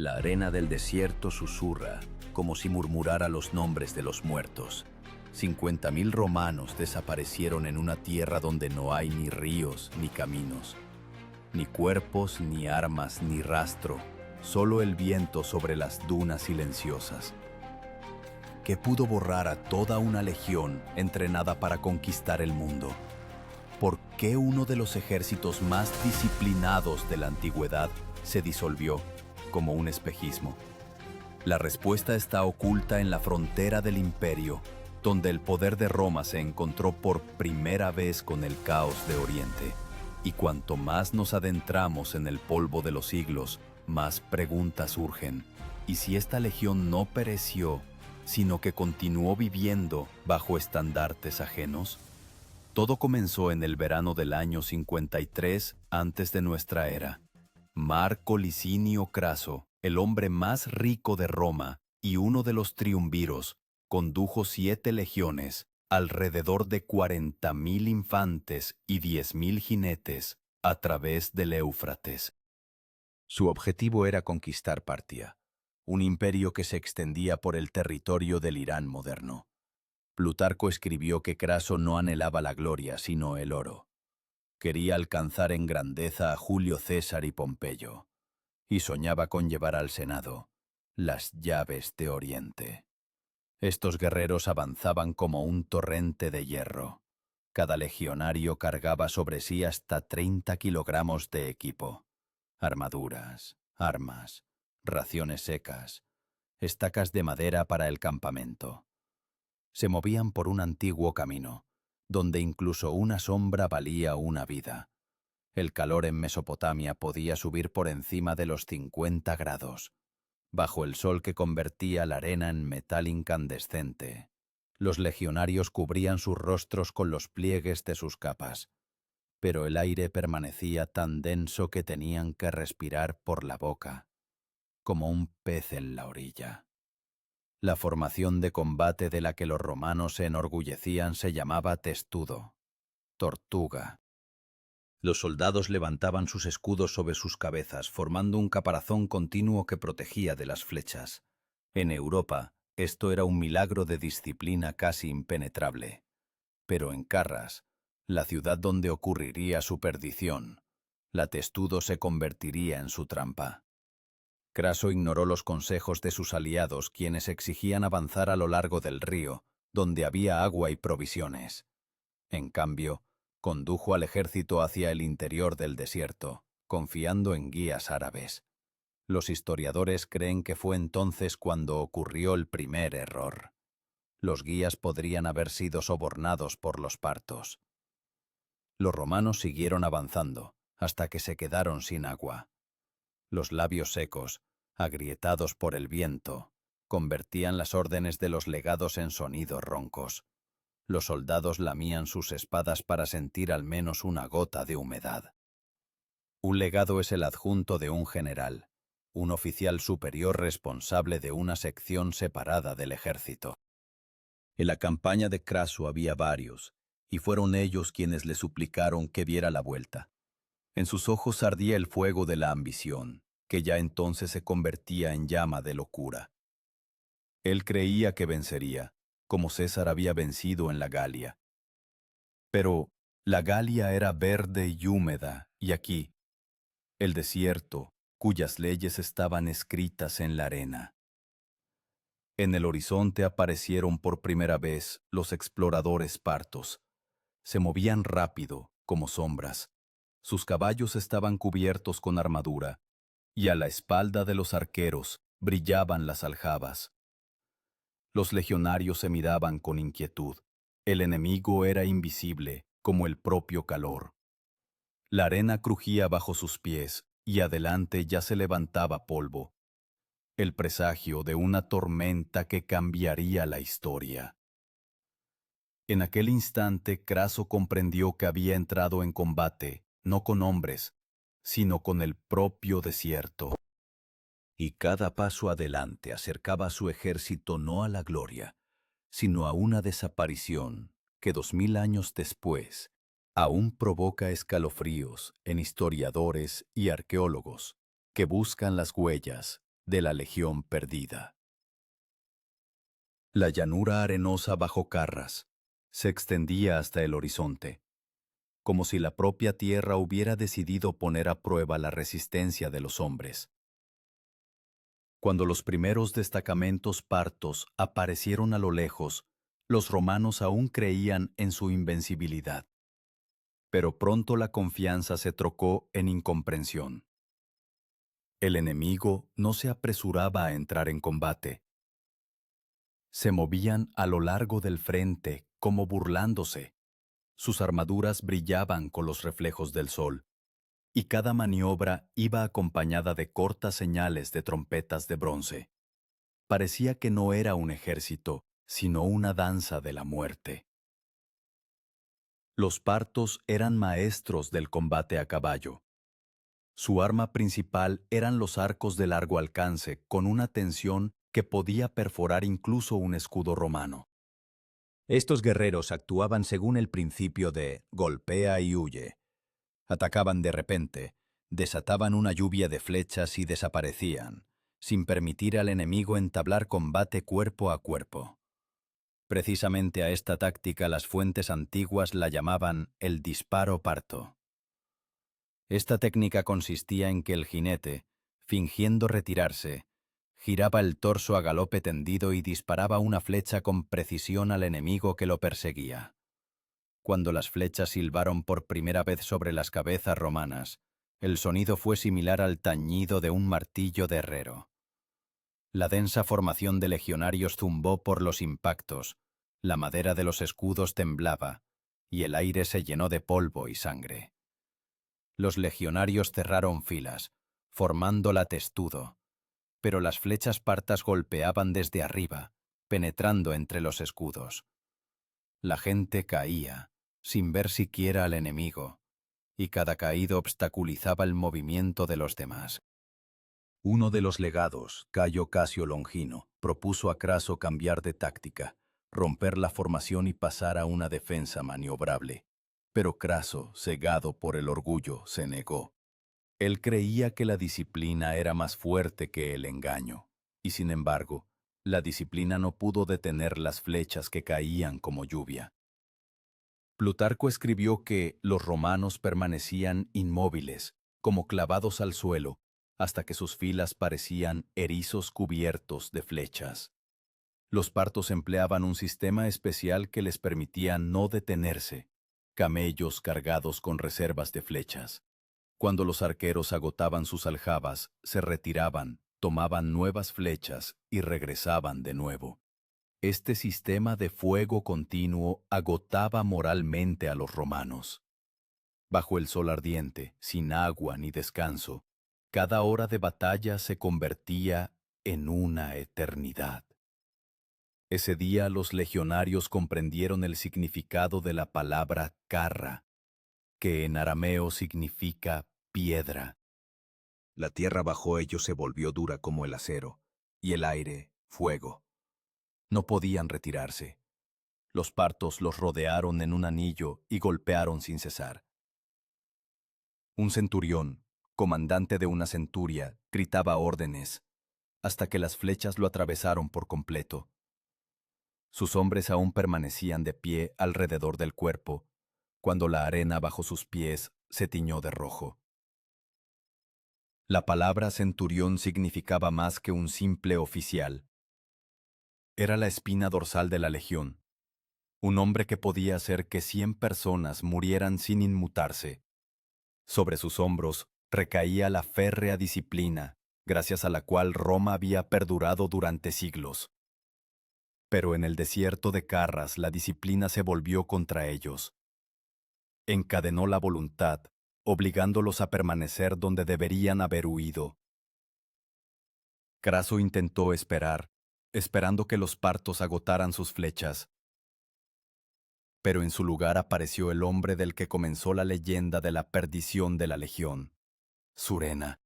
La arena del desierto susurra, como si murmurara los nombres de los muertos. 50.000 romanos desaparecieron en una tierra donde no hay ni ríos ni caminos, ni cuerpos, ni armas, ni rastro, solo el viento sobre las dunas silenciosas, que pudo borrar a toda una legión entrenada para conquistar el mundo. ¿Por qué uno de los ejércitos más disciplinados de la antigüedad se disolvió como un espejismo? La respuesta está oculta en la frontera del imperio, donde el poder de Roma se encontró por primera vez con el caos de Oriente. Y cuanto más nos adentramos en el polvo de los siglos, más preguntas surgen. ¿Y si esta legión no pereció, sino que continuó viviendo bajo estandartes ajenos? Todo comenzó en el verano del año 53 antes de nuestra era. Marco Licinio Craso, el hombre más rico de Roma y uno de los triunviros, condujo 7 legiones, alrededor de 40.000 infantes y 10.000 jinetes, a través del Éufrates. Su objetivo era conquistar Partia, un imperio que se extendía por el territorio del Irán moderno. Plutarco escribió que Craso no anhelaba la gloria, sino el oro. Quería alcanzar en grandeza a Julio César y Pompeyo, y soñaba con llevar al Senado las llaves de Oriente. Estos guerreros avanzaban como un torrente de hierro. Cada legionario cargaba sobre sí hasta 30 kilogramos de equipo: armaduras, armas, raciones secas, estacas de madera para el campamento. Se movían por un antiguo camino, donde incluso una sombra valía una vida. El calor en Mesopotamia podía subir por encima de los 50 grados. Bajo el sol que convertía la arena en metal incandescente, los legionarios cubrían sus rostros con los pliegues de sus capas, pero el aire permanecía tan denso que tenían que respirar por la boca, como un pez en la orilla. La formación de combate de la que los romanos se enorgullecían se llamaba testudo, tortuga. Los soldados levantaban sus escudos sobre sus cabezas, formando un caparazón continuo que protegía de las flechas. En Europa, esto era un milagro de disciplina casi impenetrable. Pero en Carras, la ciudad donde ocurriría su perdición, la testudo se convertiría en su trampa. Craso ignoró los consejos de sus aliados, quienes exigían avanzar a lo largo del río, donde había agua y provisiones. En cambio, condujo al ejército hacia el interior del desierto, confiando en guías árabes. Los historiadores creen que fue entonces cuando ocurrió el primer error. Los guías podrían haber sido sobornados por los partos. Los romanos siguieron avanzando, hasta que se quedaron sin agua. Los labios secos, agrietados por el viento, convertían las órdenes de los legados en sonidos roncos. Los soldados lamían sus espadas para sentir al menos una gota de humedad. Un legado es el adjunto de un general, un oficial superior responsable de una sección separada del ejército. En la campaña de Craso había varios, y fueron ellos quienes le suplicaron que diera la vuelta. En sus ojos ardía el fuego de la ambición, que ya entonces se convertía en llama de locura. Él creía que vencería, como César había vencido en la Galia. Pero la Galia era verde y húmeda, y aquí, el desierto, cuyas leyes estaban escritas en la arena. En el horizonte aparecieron por primera vez los exploradores partos. Se movían rápido, como sombras. Sus caballos estaban cubiertos con armadura, y a la espalda de los arqueros brillaban las aljabas. Los legionarios se miraban con inquietud. El enemigo era invisible, como el propio calor. La arena crujía bajo sus pies, y adelante ya se levantaba polvo. El presagio de una tormenta que cambiaría la historia. En aquel instante, Craso comprendió que había entrado en combate, no con hombres, sino con el propio desierto. Y cada paso adelante acercaba a su ejército no a la gloria, sino a una desaparición que 2000 años después aún provoca escalofríos en historiadores y arqueólogos que buscan las huellas de la Legión Perdida. La llanura arenosa bajo Carras se extendía hasta el horizonte, como si la propia tierra hubiera decidido poner a prueba la resistencia de los hombres. Cuando los primeros destacamentos partos aparecieron a lo lejos, los romanos aún creían en su invencibilidad. Pero pronto la confianza se trocó en incomprensión. El enemigo no se apresuraba a entrar en combate. Se movían a lo largo del frente como burlándose. Sus armaduras brillaban con los reflejos del sol, y cada maniobra iba acompañada de cortas señales de trompetas de bronce. Parecía que no era un ejército, sino una danza de la muerte. Los partos eran maestros del combate a caballo. Su arma principal eran los arcos de largo alcance, con una tensión que podía perforar incluso un escudo romano. Estos guerreros actuaban según el principio de golpea y huye. Atacaban de repente, desataban una lluvia de flechas y desaparecían, sin permitir al enemigo entablar combate cuerpo a cuerpo. Precisamente a esta táctica las fuentes antiguas la llamaban el disparo parto. Esta técnica consistía en que el jinete, fingiendo retirarse, giraba el torso a galope tendido y disparaba una flecha con precisión al enemigo que lo perseguía. Cuando las flechas silbaron por primera vez sobre las cabezas romanas, el sonido fue similar al tañido de un martillo de herrero. La densa formación de legionarios zumbó por los impactos, la madera de los escudos temblaba, y el aire se llenó de polvo y sangre. Los legionarios cerraron filas, formándola testudo, pero las flechas partas golpeaban desde arriba, penetrando entre los escudos. La gente caía, sin ver siquiera al enemigo, y cada caído obstaculizaba el movimiento de los demás. Uno de los legados, Cayo Casio Longino, propuso a Craso cambiar de táctica, romper la formación y pasar a una defensa maniobrable. Pero Craso, cegado por el orgullo, se negó. Él creía que la disciplina era más fuerte que el engaño, y sin embargo, la disciplina no pudo detener las flechas que caían como lluvia. Plutarco escribió que los romanos permanecían inmóviles, como clavados al suelo, hasta que sus filas parecían erizos cubiertos de flechas. Los partos empleaban un sistema especial que les permitía no detenerse, camellos cargados con reservas de flechas. Cuando los arqueros agotaban sus aljabas, se retiraban, tomaban nuevas flechas y regresaban de nuevo. Este sistema de fuego continuo agotaba moralmente a los romanos. Bajo el sol ardiente, sin agua ni descanso, cada hora de batalla se convertía en una eternidad. Ese día los legionarios comprendieron el significado de la palabra carra, que en arameo significa piedra. La tierra bajo ellos se volvió dura como el acero, y el aire, fuego. No podían retirarse. Los partos los rodearon en un anillo y golpearon sin cesar. Un centurión, comandante de una centuria, gritaba órdenes, hasta que las flechas lo atravesaron por completo. Sus hombres aún permanecían de pie alrededor del cuerpo, cuando la arena bajo sus pies se tiñó de rojo. La palabra centurión significaba más que un simple oficial. Era la espina dorsal de la legión, un hombre que podía hacer que 100 personas murieran sin inmutarse. Sobre sus hombros recaía la férrea disciplina, gracias a la cual Roma había perdurado durante siglos. Pero en el desierto de Carras la disciplina se volvió contra ellos. Encadenó la voluntad, obligándolos a permanecer donde deberían haber huido. Craso intentó esperar, esperando que los partos agotaran sus flechas. Pero en su lugar apareció el hombre del que comenzó la leyenda de la perdición de la legión, Surena.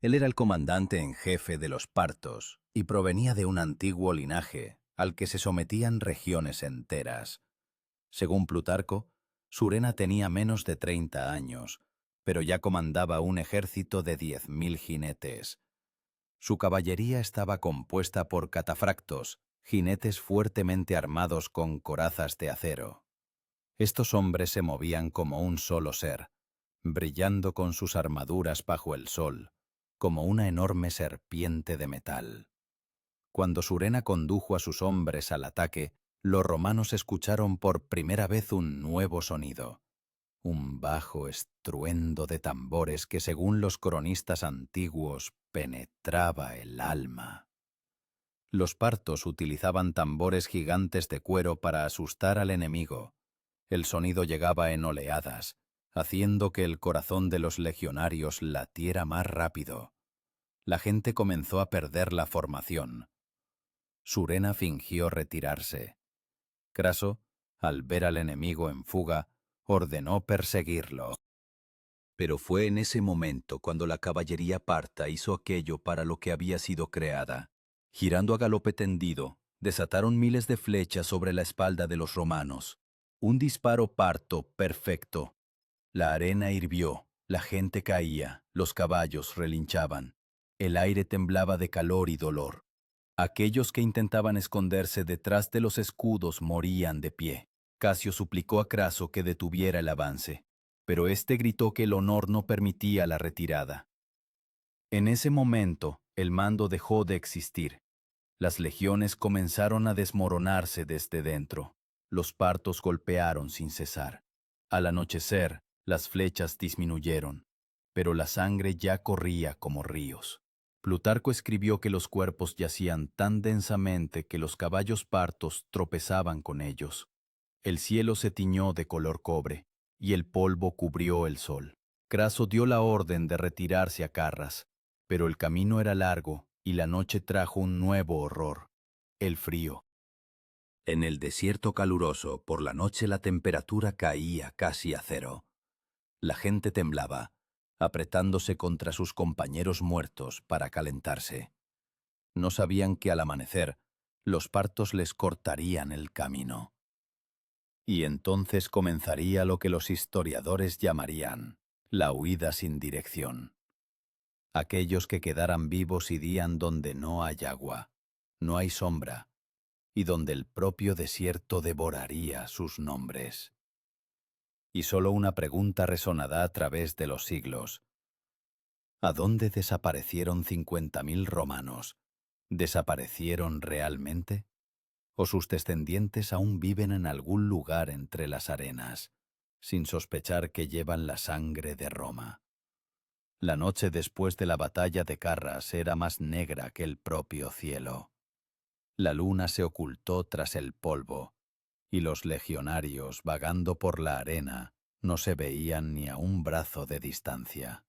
Él era el comandante en jefe de los partos y provenía de un antiguo linaje al que se sometían regiones enteras. Según Plutarco, Surena tenía menos de 30 años, pero ya comandaba un ejército de 10.000 jinetes. Su caballería estaba compuesta por catafractos, jinetes fuertemente armados con corazas de acero. Estos hombres se movían como un solo ser, brillando con sus armaduras bajo el sol, como una enorme serpiente de metal. Cuando Surena condujo a sus hombres al ataque, los romanos escucharon por primera vez un nuevo sonido, un bajo estruendo de tambores que, según los cronistas antiguos, penetraba el alma. Los partos utilizaban tambores gigantes de cuero para asustar al enemigo. El sonido llegaba en oleadas, haciendo que el corazón de los legionarios latiera más rápido. La gente comenzó a perder la formación. Surena fingió retirarse. Craso, al ver al enemigo en fuga, ordenó perseguirlo. Pero fue en ese momento cuando la caballería parta hizo aquello para lo que había sido creada. Girando a galope tendido, desataron miles de flechas sobre la espalda de los romanos. Un disparo parto perfecto. La arena hirvió, la gente caía, los caballos relinchaban. El aire temblaba de calor y dolor. Aquellos que intentaban esconderse detrás de los escudos morían de pie. Casio suplicó a Craso que detuviera el avance, pero éste gritó que el honor no permitía la retirada. En ese momento, el mando dejó de existir. Las legiones comenzaron a desmoronarse desde dentro. Los partos golpearon sin cesar. Al anochecer, las flechas disminuyeron, pero la sangre ya corría como ríos. Plutarco escribió que los cuerpos yacían tan densamente que los caballos partos tropezaban con ellos. El cielo se tiñó de color cobre, y el polvo cubrió el sol. Craso dio la orden de retirarse a Carras, pero el camino era largo y la noche trajo un nuevo horror: el frío. En el desierto caluroso, por la noche la temperatura caía casi a cero. La gente temblaba, apretándose contra sus compañeros muertos para calentarse. No sabían que al amanecer, los partos les cortarían el camino. Y entonces comenzaría lo que los historiadores llamarían la huida sin dirección. Aquellos que quedaran vivos irían donde no hay agua, no hay sombra, y donde el propio desierto devoraría sus nombres. Y solo una pregunta resonará a través de los siglos: ¿a dónde desaparecieron 50.000 romanos? ¿Desaparecieron realmente? ¿O sus descendientes aún viven en algún lugar entre las arenas, sin sospechar que llevan la sangre de Roma? La noche después de la batalla de Carras era más negra que el propio cielo. La luna se ocultó tras el polvo, y los legionarios, vagando por la arena, no se veían ni a un brazo de distancia.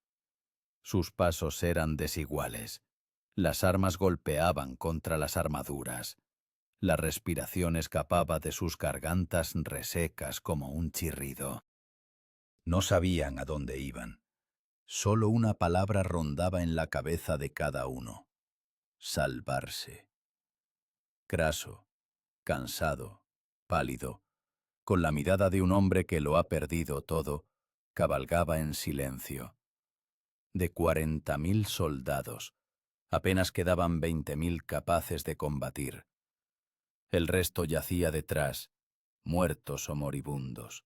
Sus pasos eran desiguales. Las armas golpeaban contra las armaduras. La respiración escapaba de sus gargantas resecas como un chirrido. No sabían a dónde iban. Solo una palabra rondaba en la cabeza de cada uno: salvarse. Craso, cansado, pálido, con la mirada de un hombre que lo ha perdido todo, cabalgaba en silencio. De 40.000 soldados, apenas quedaban 20.000 capaces de combatir. El resto yacía detrás, muertos o moribundos.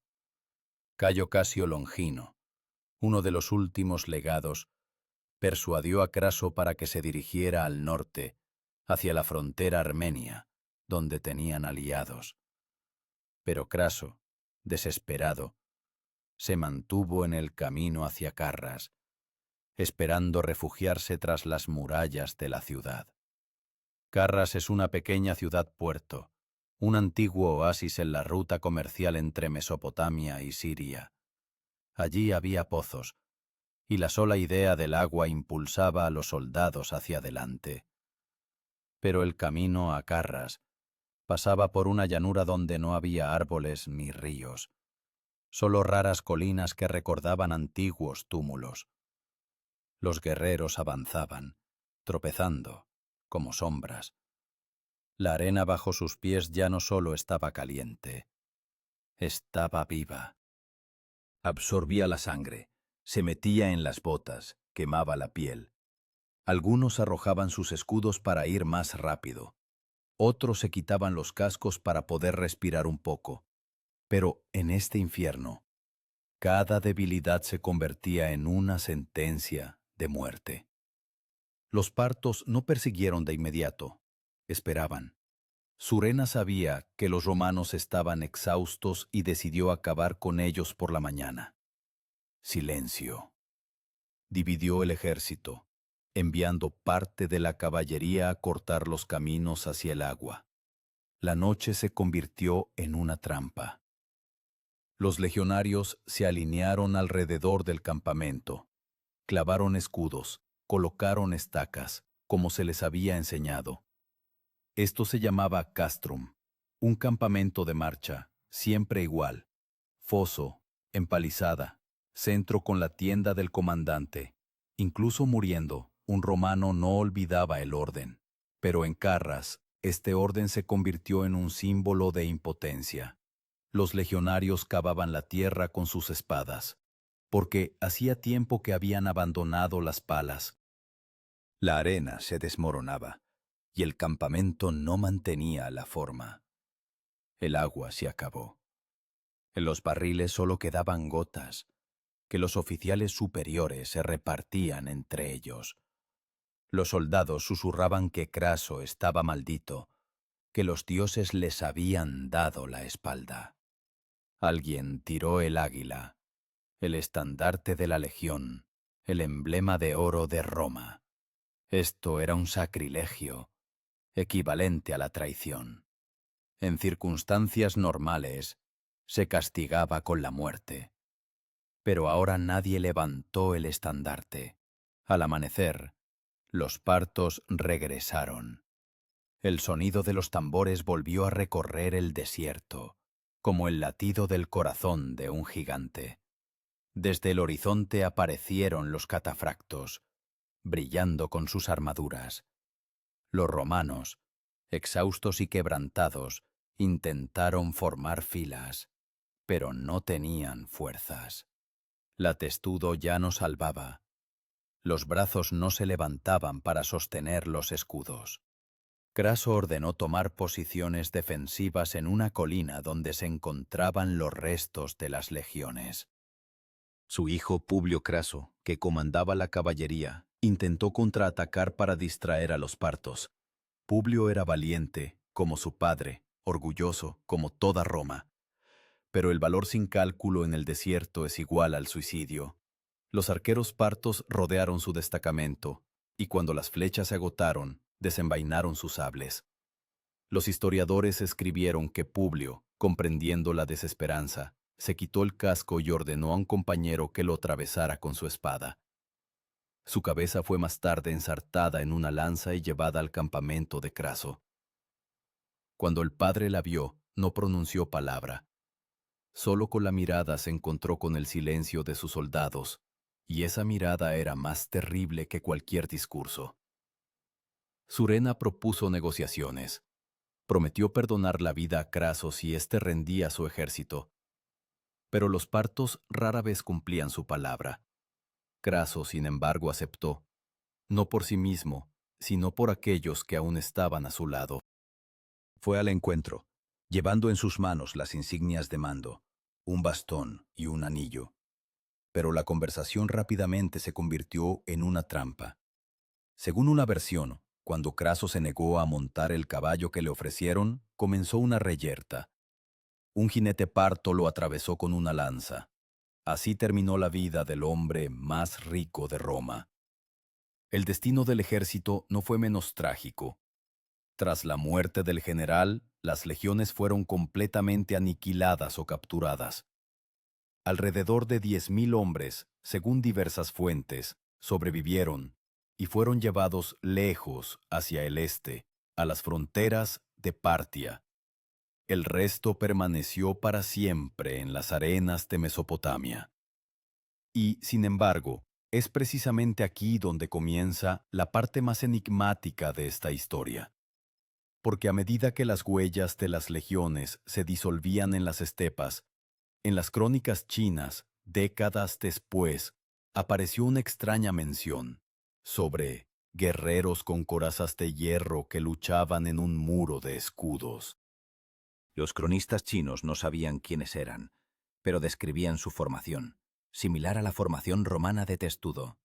Cayo Casio Longino, uno de los últimos legados, persuadió a Craso para que se dirigiera al norte, hacia la frontera armenia, donde tenían aliados. Pero Craso, desesperado, se mantuvo en el camino hacia Carras, esperando refugiarse tras las murallas de la ciudad. Carras es una pequeña ciudad-puerto, un antiguo oasis en la ruta comercial entre Mesopotamia y Siria. Allí había pozos, y la sola idea del agua impulsaba a los soldados hacia adelante. Pero el camino a Carras pasaba por una llanura donde no había árboles ni ríos, solo raras colinas que recordaban antiguos túmulos. Los guerreros avanzaban, tropezando, como sombras. La arena bajo sus pies ya no solo estaba caliente, estaba viva. Absorbía la sangre, se metía en las botas, quemaba la piel. Algunos arrojaban sus escudos para ir más rápido. Otros se quitaban los cascos para poder respirar un poco. Pero en este infierno, cada debilidad se convertía en una sentencia de muerte. Los partos no persiguieron de inmediato, esperaban. Surena sabía que los romanos estaban exhaustos y decidió acabar con ellos por la mañana. Silencio. Dividió el ejército, enviando parte de la caballería a cortar los caminos hacia el agua. La noche se convirtió en una trampa. Los legionarios se alinearon alrededor del campamento, clavaron escudos, colocaron estacas, como se les había enseñado. Esto se llamaba castrum, un campamento de marcha, siempre igual, foso, empalizada, centro con la tienda del comandante. Incluso muriendo, un romano no olvidaba el orden, pero en Carras, este orden se convirtió en un símbolo de impotencia. Los legionarios cavaban la tierra con sus espadas, porque hacía tiempo que habían abandonado las palas. La arena se desmoronaba, y el campamento no mantenía la forma. El agua se acabó. En los barriles solo quedaban gotas, que los oficiales superiores se repartían entre ellos. Los soldados susurraban que Craso estaba maldito, que los dioses les habían dado la espalda. Alguien tiró el águila, el estandarte de la legión, el emblema de oro de Roma. Esto era un sacrilegio, equivalente a la traición. En circunstancias normales, se castigaba con la muerte. Pero ahora nadie levantó el estandarte. Al amanecer, los partos regresaron. El sonido de los tambores volvió a recorrer el desierto, como el latido del corazón de un gigante. Desde el horizonte aparecieron los catafractos, brillando con sus armaduras. Los romanos, exhaustos y quebrantados, intentaron formar filas, pero no tenían fuerzas. La testudo ya no salvaba. Los brazos no se levantaban para sostener los escudos. Craso ordenó tomar posiciones defensivas en una colina donde se encontraban los restos de las legiones. Su hijo Publio Craso, que comandaba la caballería, intentó contraatacar para distraer a los partos. Publio era valiente, como su padre, orgulloso, como toda Roma. Pero el valor sin cálculo en el desierto es igual al suicidio. Los arqueros partos rodearon su destacamento, y cuando las flechas se agotaron, desenvainaron sus sables. Los historiadores escribieron que Publio, comprendiendo la desesperanza, se quitó el casco y ordenó a un compañero que lo atravesara con su espada. Su cabeza fue más tarde ensartada en una lanza y llevada al campamento de Craso. Cuando el padre la vio, no pronunció palabra. Solo con la mirada se encontró con el silencio de sus soldados, y esa mirada era más terrible que cualquier discurso. Surena propuso negociaciones. Prometió perdonar la vida a Craso si éste rendía su ejército. Pero los partos rara vez cumplían su palabra. Craso, sin embargo, aceptó, no por sí mismo, sino por aquellos que aún estaban a su lado. Fue al encuentro, llevando en sus manos las insignias de mando, un bastón y un anillo. Pero la conversación rápidamente se convirtió en una trampa. Según una versión, cuando Craso se negó a montar el caballo que le ofrecieron, comenzó una reyerta. Un jinete parto lo atravesó con una lanza. Así terminó la vida del hombre más rico de Roma. El destino del ejército no fue menos trágico. Tras la muerte del general, las legiones fueron completamente aniquiladas o capturadas. Alrededor de 10.000 hombres, según diversas fuentes, sobrevivieron y fueron llevados lejos hacia el este, a las fronteras de Partia. El resto permaneció para siempre en las arenas de Mesopotamia. Y, sin embargo, es precisamente aquí donde comienza la parte más enigmática de esta historia. Porque a medida que las huellas de las legiones se disolvían en las estepas, en las crónicas chinas, décadas después, apareció una extraña mención sobre guerreros con corazas de hierro que luchaban en un muro de escudos. Los cronistas chinos no sabían quiénes eran, pero describían su formación, similar a la formación romana de Testudo.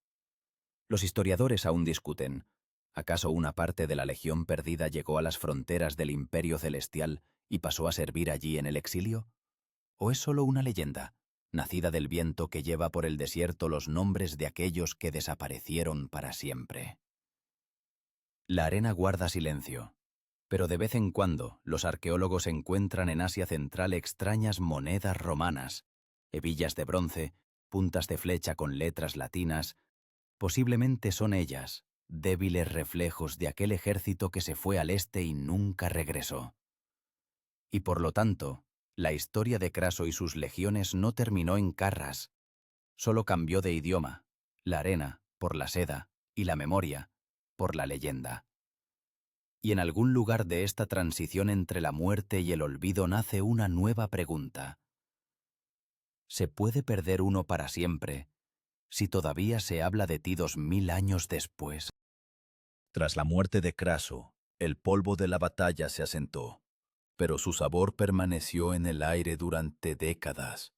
Los historiadores aún discuten. ¿Acaso una parte de la Legión Perdida llegó a las fronteras del Imperio Celestial y pasó a servir allí en el exilio? ¿O es solo una leyenda, nacida del viento que lleva por el desierto los nombres de aquellos que desaparecieron para siempre? La arena guarda silencio, pero de vez en cuando los arqueólogos encuentran en Asia Central extrañas monedas romanas, hebillas de bronce, puntas de flecha con letras latinas. Posiblemente son ellas, débiles reflejos de aquel ejército que se fue al este y nunca regresó. Y por lo tanto, la historia de Craso y sus legiones no terminó en Carras, solo cambió de idioma, la arena por la seda y la memoria por la leyenda. Y en algún lugar de esta transición entre la muerte y el olvido nace una nueva pregunta. ¿Se puede perder uno para siempre si todavía se habla de ti 2000 años después? Tras la muerte de Craso, el polvo de la batalla se asentó, pero su sabor permaneció en el aire durante décadas.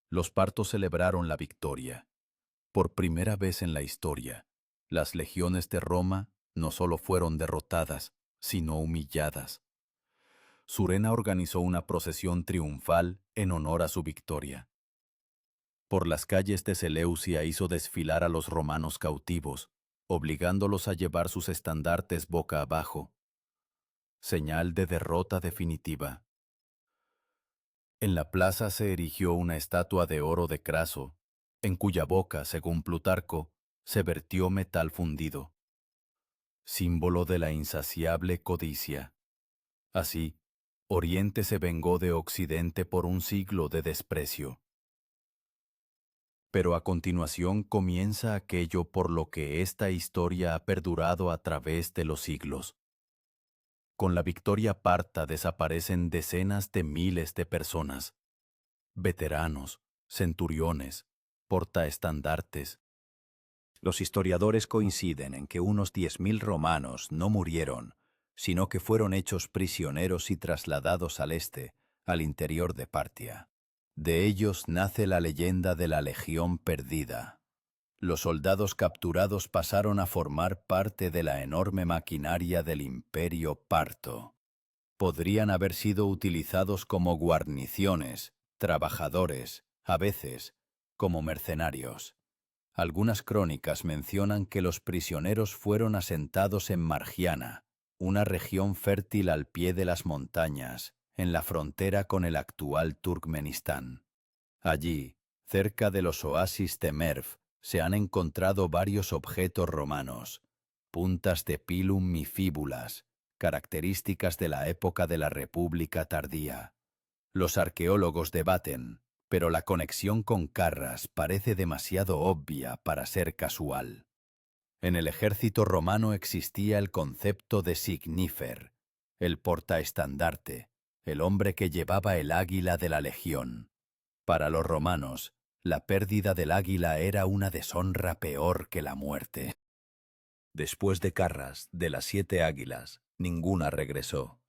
Los partos celebraron la victoria. Por primera vez en la historia, las legiones de Roma no solo fueron derrotadas, sino humilladas. Surena organizó una procesión triunfal en honor a su victoria. Por las calles de Seleucia hizo desfilar a los romanos cautivos, obligándolos a llevar sus estandartes boca abajo, señal de derrota definitiva. En la plaza se erigió una estatua de oro de Craso, en cuya boca, según Plutarco, se vertió metal fundido, símbolo de la insaciable codicia. Así, Oriente se vengó de Occidente por un siglo de desprecio. Pero a continuación comienza aquello por lo que esta historia ha perdurado a través de los siglos. Con la victoria parta desaparecen decenas de miles de personas, veteranos, centuriones, portaestandartes. Los historiadores coinciden en que unos 10.000 romanos no murieron, sino que fueron hechos prisioneros y trasladados al este, al interior de Partia. De ellos nace la leyenda de la Legión Perdida. Los soldados capturados pasaron a formar parte de la enorme maquinaria del Imperio Parto. Podrían haber sido utilizados como guarniciones, trabajadores, a veces, como mercenarios. Algunas crónicas mencionan que los prisioneros fueron asentados en Margiana, una región fértil al pie de las montañas, en la frontera con el actual Turkmenistán. Allí, cerca de los oasis de Merv, se han encontrado varios objetos romanos, puntas de pilum y fíbulas, características de la época de la República tardía. Los arqueólogos debaten, pero la conexión con Carras parece demasiado obvia para ser casual. En el ejército romano existía el concepto de signífer, el portaestandarte, el hombre que llevaba el águila de la legión. Para los romanos, la pérdida del águila era una deshonra peor que la muerte. Después de Carras, de las 7 águilas, ninguna regresó.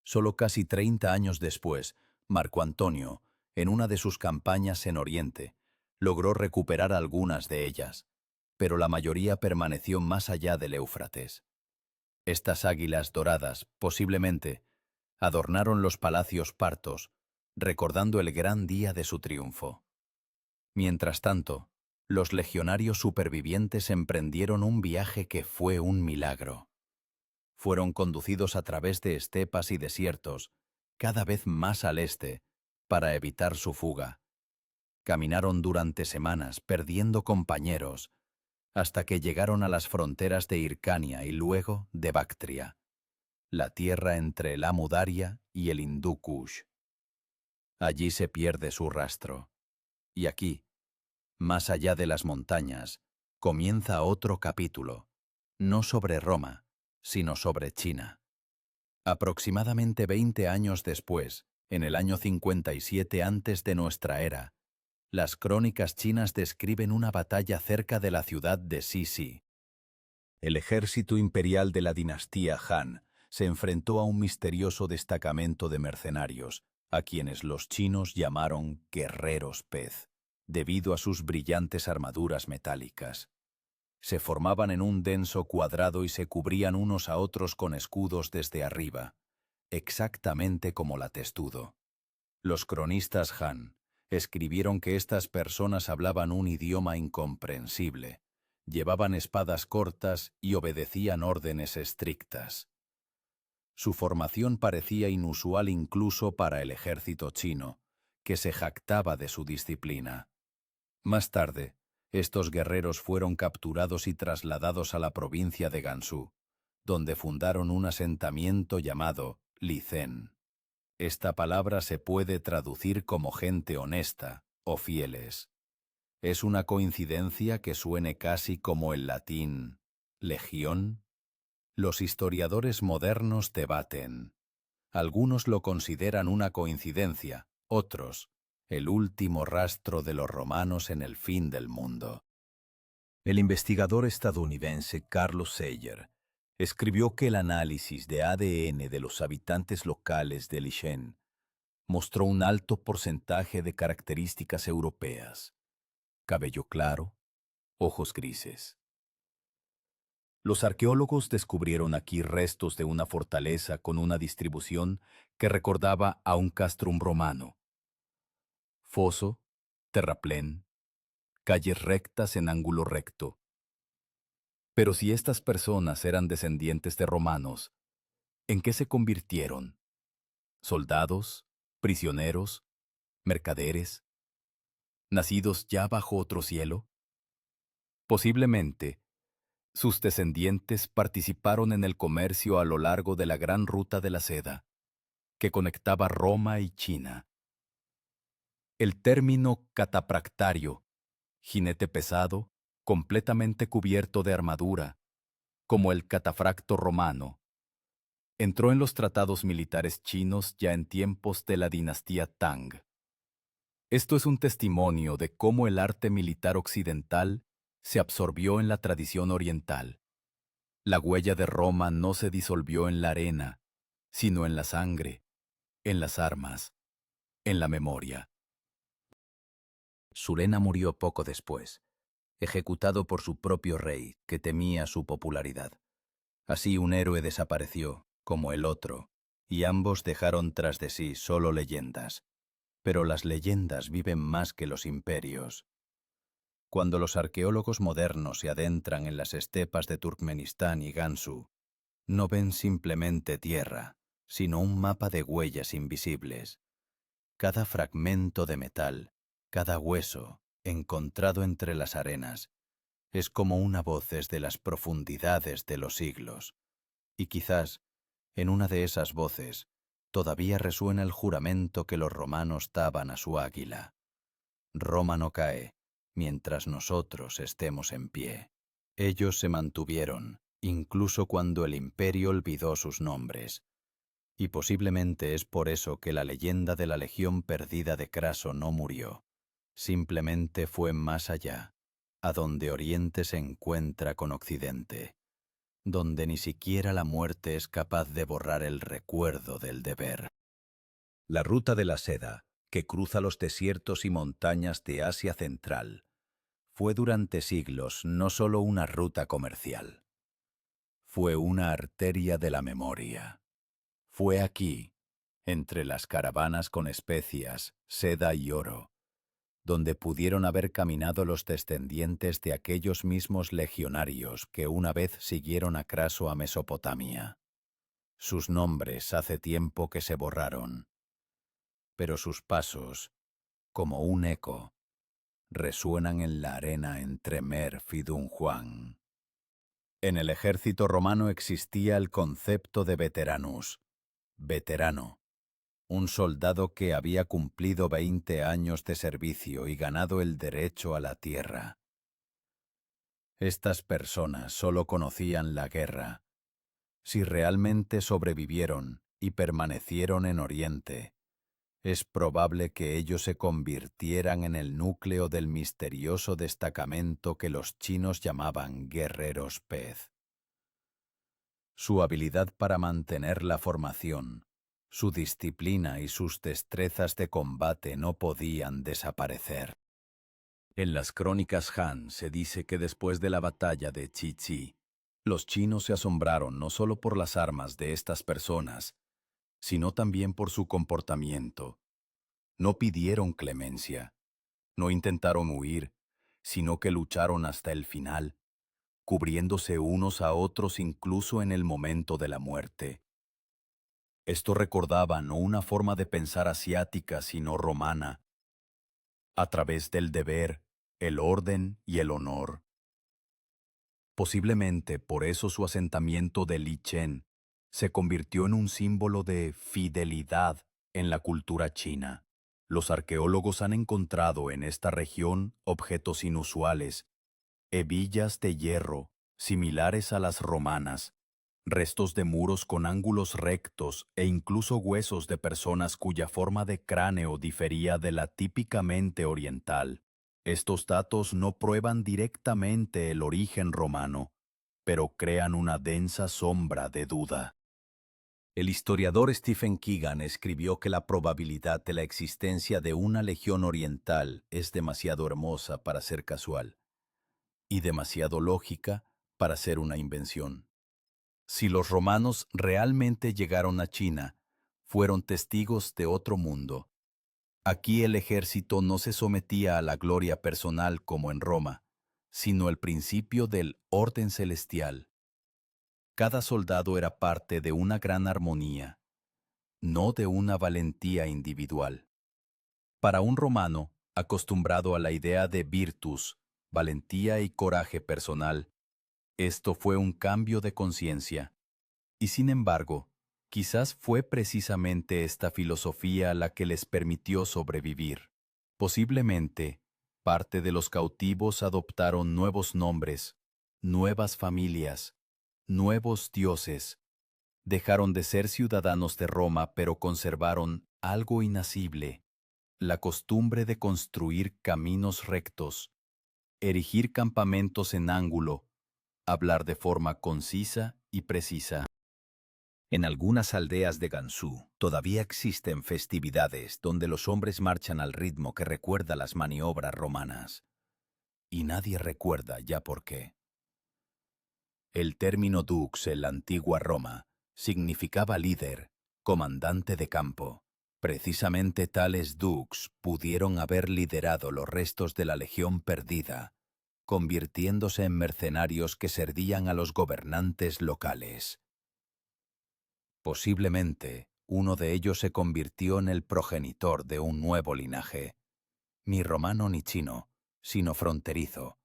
Solo casi 30 años después, Marco Antonio, en una de sus campañas en Oriente, logró recuperar algunas de ellas, pero la mayoría permaneció más allá del Éufrates. Estas águilas doradas, posiblemente, adornaron los palacios partos, recordando el gran día de su triunfo. Mientras tanto, los legionarios supervivientes emprendieron un viaje que fue un milagro. Fueron conducidos a través de estepas y desiertos, cada vez más al este, para evitar su fuga. Caminaron durante semanas, perdiendo compañeros, hasta que llegaron a las fronteras de Hircania y luego de Bactria, la tierra entre el Amu Daria y el Hindú Kush. Allí se pierde su rastro. Y aquí, más allá de las montañas, comienza otro capítulo, no sobre Roma, sino sobre China. Aproximadamente 20 años después, en el año 57 antes de nuestra era, las crónicas chinas describen una batalla cerca de la ciudad de Sisi. El ejército imperial de la dinastía Han se enfrentó a un misterioso destacamento de mercenarios, a quienes los chinos llamaron guerreros pez, debido a sus brillantes armaduras metálicas. Se formaban en un denso cuadrado y se cubrían unos a otros con escudos desde arriba, exactamente como la testudo. Los cronistas Han escribieron que estas personas hablaban un idioma incomprensible, llevaban espadas cortas y obedecían órdenes estrictas. Su formación parecía inusual incluso para el ejército chino, que se jactaba de su disciplina. Más tarde, estos guerreros fueron capturados y trasladados a la provincia de Gansu, donde fundaron un asentamiento llamado Li-Zen. Esta palabra se puede traducir como gente honesta o fieles. ¿Es una coincidencia que suene casi como el latín legión? Los historiadores modernos debaten. Algunos lo consideran una coincidencia, otros, el último rastro de los romanos en el fin del mundo. El investigador estadounidense Carlos Sayer escribió que el análisis de ADN de los habitantes locales de Lishen mostró un alto porcentaje de características europeas: cabello claro, ojos grises. Los arqueólogos descubrieron aquí restos de una fortaleza con una distribución que recordaba a un castrum romano. Foso, terraplén, calles rectas en ángulo recto. Pero si estas personas eran descendientes de romanos, ¿en qué se convirtieron? ¿Soldados? ¿Prisioneros? ¿Mercaderes? ¿Nacidos ya bajo otro cielo? Posiblemente, sus descendientes participaron en el comercio a lo largo de la gran ruta de la seda, que conectaba Roma y China. El término catapractario, jinete pesado, completamente cubierto de armadura, como el catafracto romano, entró en los tratados militares chinos ya en tiempos de la dinastía Tang. Esto es un testimonio de cómo el arte militar occidental se absorbió en la tradición oriental. La huella de Roma no se disolvió en la arena, sino en la sangre, en las armas, en la memoria. Surena murió poco después, ejecutado por su propio rey, que temía su popularidad. Así un héroe desapareció, como el otro, y ambos dejaron tras de sí solo leyendas. Pero las leyendas viven más que los imperios. Cuando los arqueólogos modernos se adentran en las estepas de Turkmenistán y Gansu, no ven simplemente tierra, sino un mapa de huellas invisibles. Cada fragmento de metal, cada hueso, encontrado entre las arenas, es como una voz desde las profundidades de los siglos. Y quizás, en una de esas voces, todavía resuena el juramento que los romanos daban a su águila. Roma no cae, mientras nosotros estemos en pie. Ellos se mantuvieron, incluso cuando el imperio olvidó sus nombres. Y posiblemente es por eso que la leyenda de la legión perdida de Craso no murió. Simplemente fue más allá, a donde Oriente se encuentra con Occidente, donde ni siquiera la muerte es capaz de borrar el recuerdo del deber. La ruta de la seda, que cruza los desiertos y montañas de Asia Central, fue durante siglos no solo una ruta comercial. Fue una arteria de la memoria. Fue aquí, entre las caravanas con especias, seda y oro, donde pudieron haber caminado los descendientes de aquellos mismos legionarios que una vez siguieron a Craso a Mesopotamia. Sus nombres hace tiempo que se borraron, pero sus pasos, como un eco, resuenan en la arena entre Merv y Dunhuang. En el ejército romano existía el concepto de veteranus, veterano, un soldado que había cumplido 20 años de servicio y ganado el derecho a la tierra. Estas personas solo conocían la guerra. Si realmente sobrevivieron y permanecieron en Oriente, es probable que ellos se convirtieran en el núcleo del misterioso destacamento que los chinos llamaban guerreros pez. Su habilidad para mantener la formación, su disciplina y sus destrezas de combate no podían desaparecer. En las crónicas Han se dice que después de la batalla de Chi Chi, los chinos se asombraron no solo por las armas de estas personas, sino también por su comportamiento. No pidieron clemencia, no intentaron huir, sino que lucharon hasta el final, cubriéndose unos a otros incluso en el momento de la muerte. Esto recordaba no una forma de pensar asiática, sino romana, a través del deber, el orden y el honor. Posiblemente por eso su asentamiento de Lichen se convirtió en un símbolo de fidelidad en la cultura china. Los arqueólogos han encontrado en esta región objetos inusuales, hebillas de hierro, similares a las romanas, restos de muros con ángulos rectos e incluso huesos de personas cuya forma de cráneo difería de la típicamente oriental. Estos datos no prueban directamente el origen romano, pero crean una densa sombra de duda. El historiador Stephen Keegan escribió que la probabilidad de la existencia de una legión oriental es demasiado hermosa para ser casual y demasiado lógica para ser una invención. Si los romanos realmente llegaron a China, fueron testigos de otro mundo. Aquí el ejército no se sometía a la gloria personal como en Roma, sino al principio del orden celestial. Cada soldado era parte de una gran armonía, no de una valentía individual. Para un romano, acostumbrado a la idea de virtus, valentía y coraje personal, esto fue un cambio de conciencia. Y sin embargo, quizás fue precisamente esta filosofía la que les permitió sobrevivir. Posiblemente, parte de los cautivos adoptaron nuevos nombres, nuevas familias, nuevos dioses. Dejaron de ser ciudadanos de Roma, pero conservaron algo inacible, la costumbre de construir caminos rectos, erigir campamentos en ángulo, hablar de forma concisa y precisa. En algunas aldeas de Gansu todavía existen festividades donde los hombres marchan al ritmo que recuerda las maniobras romanas. Y nadie recuerda ya por qué. El término dux en la antigua Roma significaba líder, comandante de campo. Precisamente tales dux pudieron haber liderado los restos de la legión perdida, convirtiéndose en mercenarios que servían a los gobernantes locales. Posiblemente, uno de ellos se convirtió en el progenitor de un nuevo linaje, ni romano ni chino, sino fronterizo,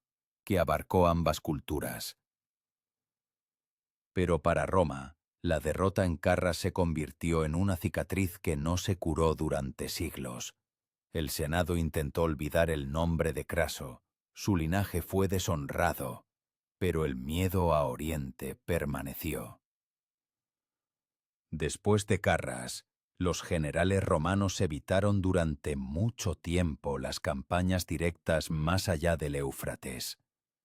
que abarcó ambas culturas. Pero para Roma, la derrota en Carra se convirtió en una cicatriz que no se curó durante siglos. El Senado intentó olvidar el nombre de Craso, su linaje fue deshonrado, pero el miedo a Oriente permaneció. Después de Carras, los generales romanos evitaron durante mucho tiempo las campañas directas más allá del Éufrates.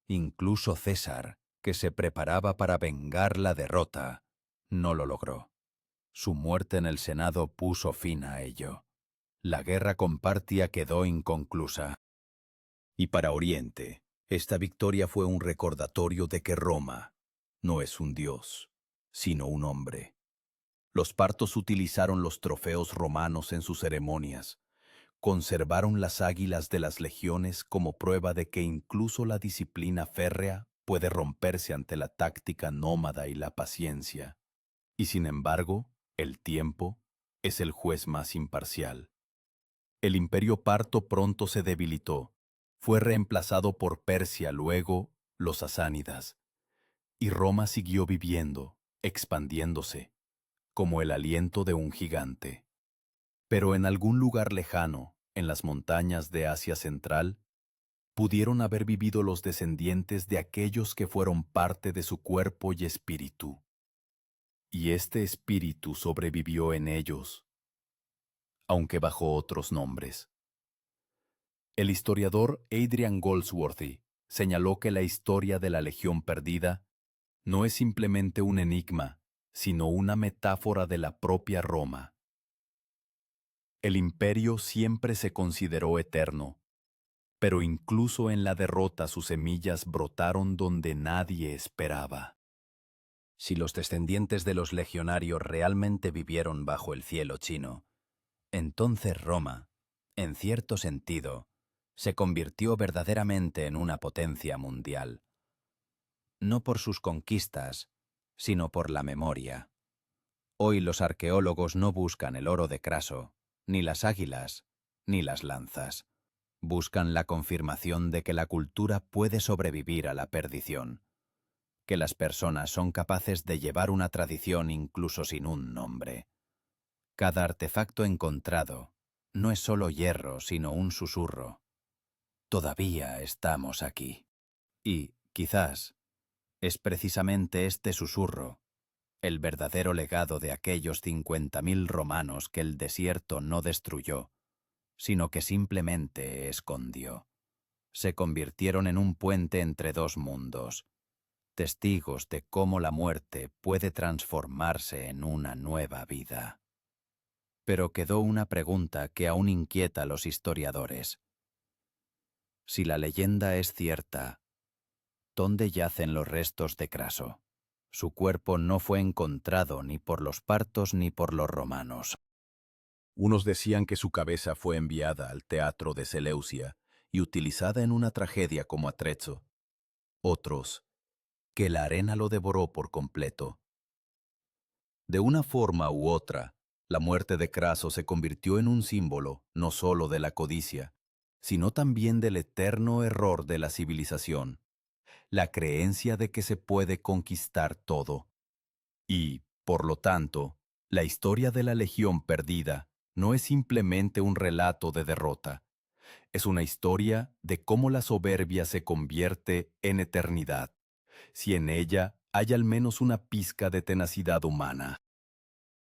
Incluso César, que se preparaba para vengar la derrota, no lo logró. Su muerte en el Senado puso fin a ello. La guerra con Partia quedó inconclusa. Y para Oriente, esta victoria fue un recordatorio de que Roma no es un dios, sino un hombre. Los partos utilizaron los trofeos romanos en sus ceremonias. Conservaron las águilas de las legiones como prueba de que incluso la disciplina férrea puede romperse ante la táctica nómada y la paciencia. Y sin embargo, el tiempo es el juez más imparcial. El imperio parto pronto se debilitó. Fue reemplazado por Persia, luego los sasánidas. Y Roma siguió viviendo, expandiéndose, como el aliento de un gigante. Pero en algún lugar lejano, en las montañas de Asia Central, pudieron haber vivido los descendientes de aquellos que fueron parte de su cuerpo y espíritu. Y este espíritu sobrevivió en ellos, aunque bajo otros nombres. El historiador Adrian Goldsworthy señaló que la historia de la Legión Perdida no es simplemente un enigma, sino una metáfora de la propia Roma. El imperio siempre se consideró eterno, pero incluso en la derrota sus semillas brotaron donde nadie esperaba. Si los descendientes de los legionarios realmente vivieron bajo el cielo chino, entonces Roma, en cierto sentido, se convirtió verdaderamente en una potencia mundial. No por sus conquistas, sino por la memoria. Hoy los arqueólogos no buscan el oro de Craso, ni las águilas, ni las lanzas. Buscan la confirmación de que la cultura puede sobrevivir a la perdición, que las personas son capaces de llevar una tradición incluso sin un nombre. Cada artefacto encontrado no es solo hierro, sino un susurro. Todavía estamos aquí. Y, quizás, es precisamente este susurro el verdadero legado de aquellos 50.000 romanos que el desierto no destruyó, sino que simplemente escondió. Se convirtieron en un puente entre dos mundos, testigos de cómo la muerte puede transformarse en una nueva vida. Pero quedó una pregunta que aún inquieta a los historiadores. Si la leyenda es cierta, ¿dónde yacen los restos de Craso? Su cuerpo no fue encontrado ni por los partos ni por los romanos. Unos decían que su cabeza fue enviada al teatro de Seleucia y utilizada en una tragedia como atrezo. Otros, que la arena lo devoró por completo. De una forma u otra, la muerte de Craso se convirtió en un símbolo no solo de la codicia, sino también del eterno error de la civilización, la creencia de que se puede conquistar todo. Y, por lo tanto, la historia de la Legión Perdida no es simplemente un relato de derrota. Es una historia de cómo la soberbia se convierte en eternidad, si en ella hay al menos una pizca de tenacidad humana.